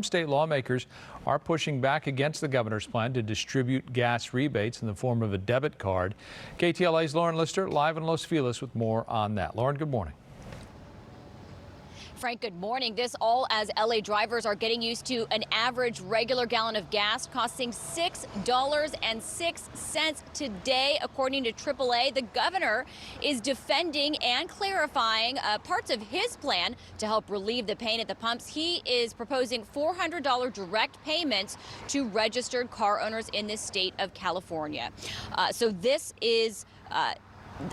State lawmakers are pushing back against the governor's plan to distribute gas rebates in the form of a debit card. KTLA's Lauren Lister live in Los Feliz with more on that. Lauren, good morning. Frank, good morning. This all as LA drivers are getting used to an average regular gallon of gas costing $6.06 today, according to AAA. The governor is defending and clarifying parts of his plan to help relieve the pain at the pumps. He is proposing $400 direct payments to registered car owners in the state of California. So this is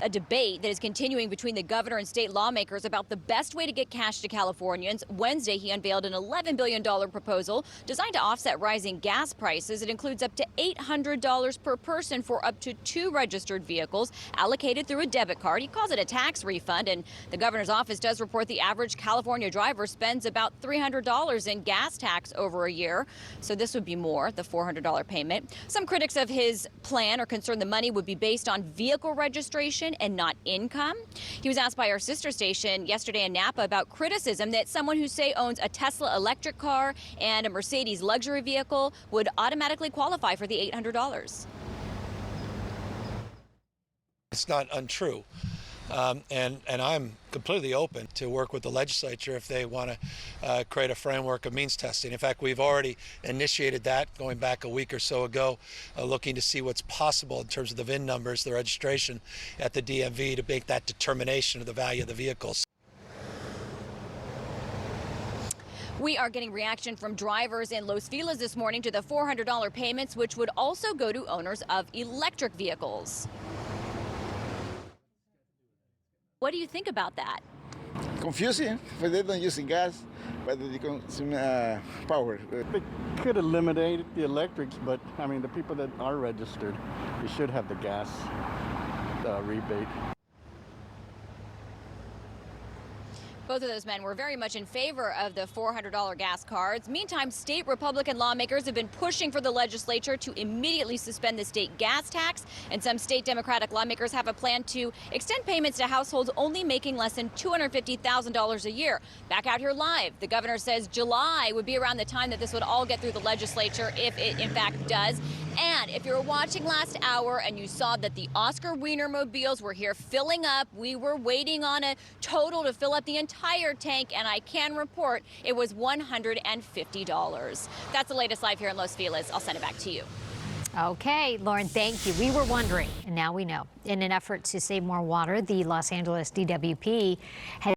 a debate that is continuing between the governor and state lawmakers about the best way to get cash to Californians. Wednesday, he unveiled an $11 billion proposal designed to offset rising gas prices. It includes up to $800 per person for up to 2 registered vehicles allocated through a debit card. He calls it a tax refund, and the governor's office does report the average California driver spends about $300 in gas tax over a year. So this would be more, the $400 payment. Some critics of his plan are concerned the money would be based on vehicle registration and not income. He was asked by our sister station yesterday in Napa about criticism that someone who, say, owns a Tesla electric car and a Mercedes luxury vehicle would automatically qualify for the $800. It's not untrue. And I'm completely open to work with the legislature if they want to create a framework of means testing. In fact, we've already initiated that going back a week or so ago, looking to see what's possible in terms of the VIN numbers, the registration at the DMV to make that determination of the value of the vehicles. We are getting reaction from drivers in Los Feliz this morning to the $400 payments, which would also go to owners of electric vehicles. What do you think about that? Confusing, but they don't use gas, but they consume power. They could eliminate the electrics, but I mean, the people that are registered, they should have the gas rebate. Both of those men were very much in favor of the $400 gas cards. Meantime, state Republican lawmakers have been pushing for the legislature to immediately suspend the state gas tax, and some state Democratic lawmakers have a plan to extend payments to households only making less than $250,000 a year. Back out here live, the governor says July would be around the time that this would all get through the legislature, if it in fact does. And if you were watching last hour and you saw that the Oscar Wienermobiles were here filling up, we were waiting on a total to fill up the entire tank, and I can report it was $150. That's the latest live here in Los Feliz. I'll send it back to you. Okay, Lauren, thank you. We were wondering, and now we know. In an effort to save more water, the Los Angeles DWP has